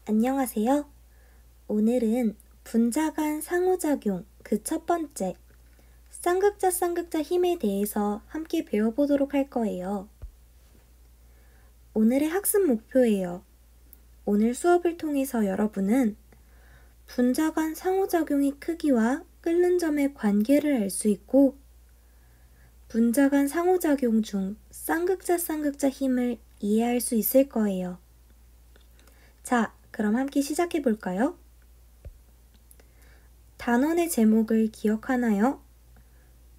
안녕하세요. 오늘은 분자 간 상호작용 그 첫 번째, 쌍극자 힘에 대해서 함께 배워보도록 할 거예요. 오늘의 학습 목표예요. 오늘 수업을 통해서 여러분은 분자 간 상호작용의 크기와 끓는 점의 관계를 알 수 있고, 분자 간 상호작용 중 쌍극자 힘을 이해할 수 있을 거예요. 자, 그럼 함께 시작해 볼까요? 단원의 제목을 기억하나요?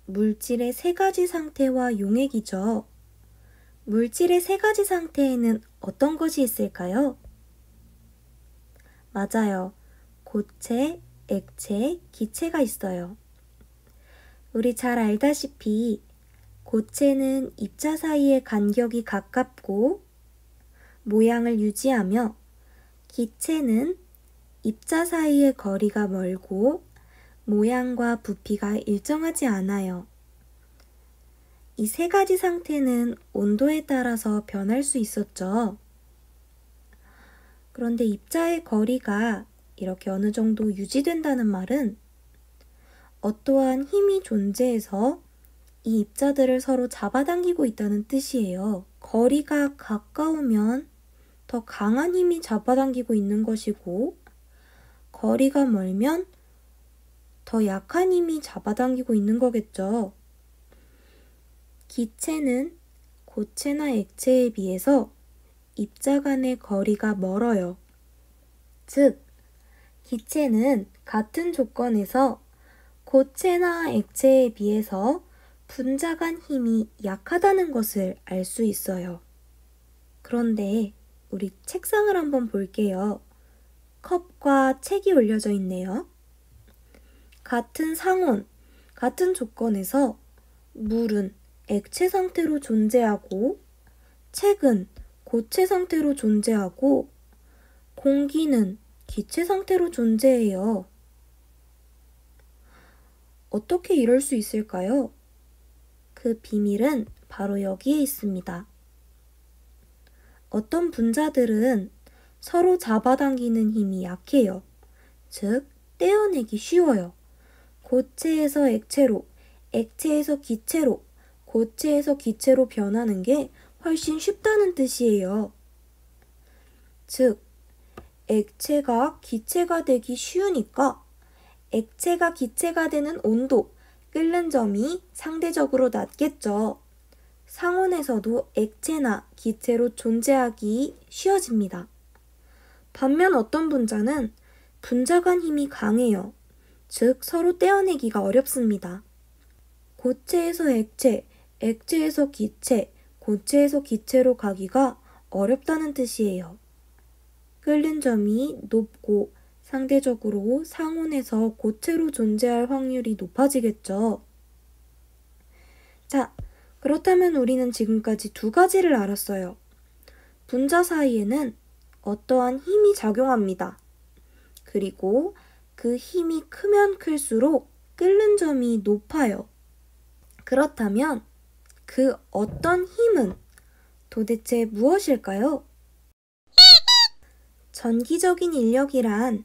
물질의 세 가지 상태와 용액이죠. 물질의 세 가지 상태에는 어떤 것이 있을까요? 맞아요. 고체, 액체, 기체가 있어요. 우리 잘 알다시피 고체는 입자 사이의 간격이 가깝고 모양을 유지하며, 기체는 입자 사이의 거리가 멀고 모양과 부피가 일정하지 않아요. 이 세 가지 상태는 온도에 따라서 변할 수 있었죠. 그런데 입자의 거리가 이렇게 어느 정도 유지된다는 말은 어떠한 힘이 존재해서 이 입자들을 서로 잡아당기고 있다는 뜻이에요. 거리가 가까우면 더 강한 힘이 잡아당기고 있는 것이고, 거리가 멀면 더 약한 힘이 잡아당기고 있는 거겠죠. 기체는 고체나 액체에 비해서 입자 간의 거리가 멀어요. 즉, 기체는 같은 조건에서 고체나 액체에 비해서 분자 간 힘이 약하다는 것을 알 수 있어요. 그런데 우리 책상을 한번 볼게요. 컵과 책이 올려져 있네요. 같은 상온, 같은 조건에서 물은 액체 상태로 존재하고, 책은 고체 상태로 존재하고, 공기는 기체 상태로 존재해요. 어떻게 이럴 수 있을까요? 그 비밀은 바로 여기에 있습니다. 어떤 분자들은 서로 잡아당기는 힘이 약해요. 즉, 떼어내기 쉬워요. 고체에서 액체로, 액체에서 기체로, 고체에서 기체로 변하는 게 훨씬 쉽다는 뜻이에요. 즉, 액체가 기체가 되기 쉬우니까 액체가 기체가 되는 온도, 끓는 점이 상대적으로 낮겠죠. 상온에서도 액체나 기체로 존재하기 쉬워집니다. 반면 어떤 분자는 분자 간 힘이 강해요. 즉, 서로 떼어내기가 어렵습니다. 고체에서 액체, 액체에서 기체, 고체에서 기체로 가기가 어렵다는 뜻이에요. 끓는 점이 높고 상대적으로 상온에서 고체로 존재할 확률이 높아지겠죠. 자, 그렇다면 우리는 지금까지 두 가지를 알았어요. 분자 사이에는 어떠한 힘이 작용합니다. 그리고 그 힘이 크면 클수록 끓는 점이 높아요. 그렇다면 그 어떤 힘은 도대체 무엇일까요? 전기적인 인력이란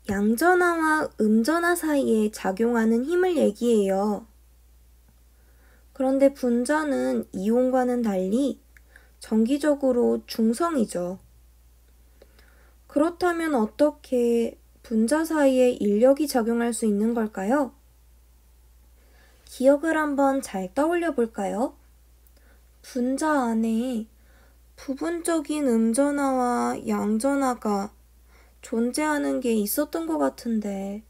양전하와 음전하 사이에 작용하는 힘을 얘기해요. 그런데 분자는 이온과는 달리 전기적으로 중성이죠. 그렇다면 어떻게 분자 사이에 인력이 작용할 수 있는 걸까요? 기억을 한번 잘 떠올려 볼까요? 분자 안에 부분적인 음전하와 양전하가 존재하는 게 있었던 것 같은데,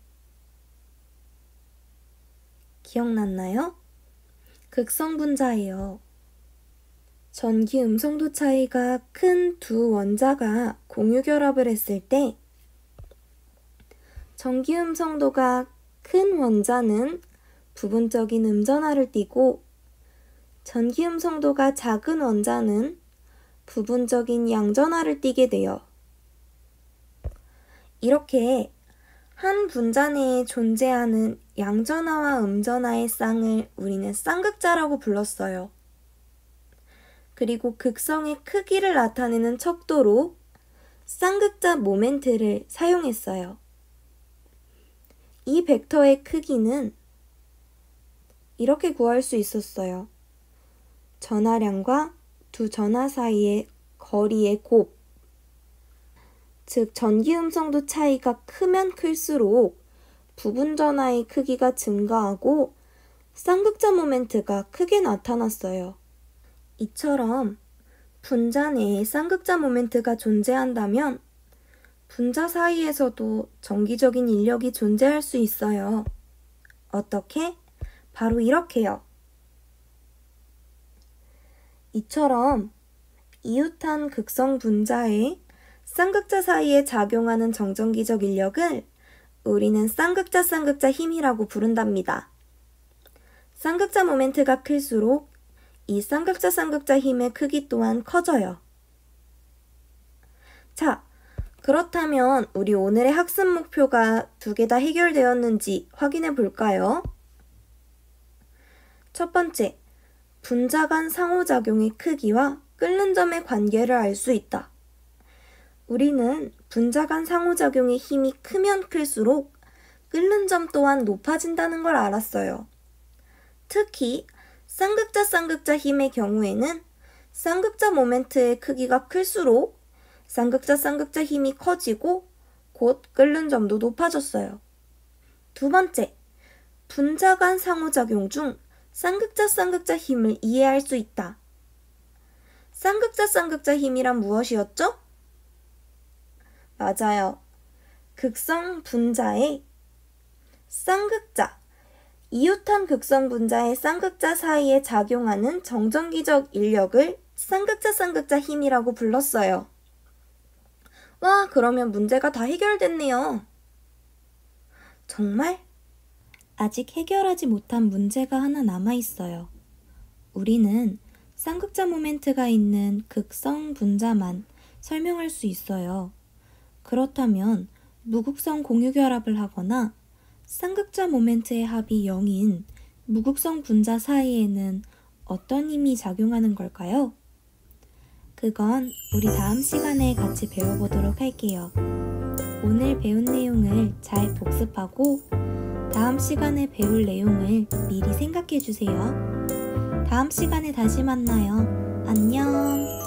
기억났나요? 극성 분자예요. 전기 음성도 차이가 큰 두 원자가 공유 결합을 했을 때, 전기 음성도가 큰 원자는 부분적인 음전하를 띠고, 전기 음성도가 작은 원자는 부분적인 양전하를 띠게 돼요. 이렇게 한 분자 내에 존재하는 양전하와 음전하의 쌍을 우리는 쌍극자라고 불렀어요. 그리고 극성의 크기를 나타내는 척도로 쌍극자 모멘트를 사용했어요. 이 벡터의 크기는 이렇게 구할 수 있었어요. 전하량과 두 전하 사이의 거리의 곱, 즉 전기음성도 차이가 크면 클수록 부분 전하의 크기가 증가하고 쌍극자 모멘트가 크게 나타났어요. 이처럼 분자 내에 쌍극자 모멘트가 존재한다면 분자 사이에서도 정기적인 인력이 존재할 수 있어요. 어떻게? 바로 이렇게요. 이처럼 이웃한 극성 분자의 쌍극자 사이에 작용하는 정전기적 인력을 우리는 쌍극자 힘이라고 부른답니다. 쌍극자 모멘트가 클수록 이 쌍극자 힘의 크기 또한 커져요. 자, 그렇다면 우리 오늘의 학습 목표가 두 개 다 해결되었는지 확인해 볼까요? 첫 번째, 분자 간 상호작용의 크기와 끓는 점의 관계를 알 수 있다. 우리는 분자 간 상호작용의 힘이 크면 클수록 끓는 점 또한 높아진다는 걸 알았어요. 특히 쌍극자 힘의 경우에는 쌍극자 모멘트의 크기가 클수록 쌍극자 힘이 커지고 곧 끓는 점도 높아졌어요. 두 번째, 분자 간 상호작용 중 쌍극자 힘을 이해할 수 있다. 쌍극자 힘이란 무엇이었죠? 맞아요. 극성 분자의 쌍극자, 이웃한 극성 분자의 쌍극자 사이에 작용하는 정전기적 인력을 쌍극자 힘이라고 불렀어요. 와, 그러면 문제가 다 해결됐네요. 정말? 아직 해결하지 못한 문제가 하나 남아있어요. 우리는 쌍극자 모멘트가 있는 극성 분자만 설명할 수 있어요. 그렇다면 무극성 공유결합을 하거나 쌍극자 모멘트의 합이 0인 무극성 분자 사이에는 어떤 힘이 작용하는 걸까요? 그건 우리 다음 시간에 같이 배워보도록 할게요. 오늘 배운 내용을 잘 복습하고 다음 시간에 배울 내용을 미리 생각해 주세요. 다음 시간에 다시 만나요. 안녕.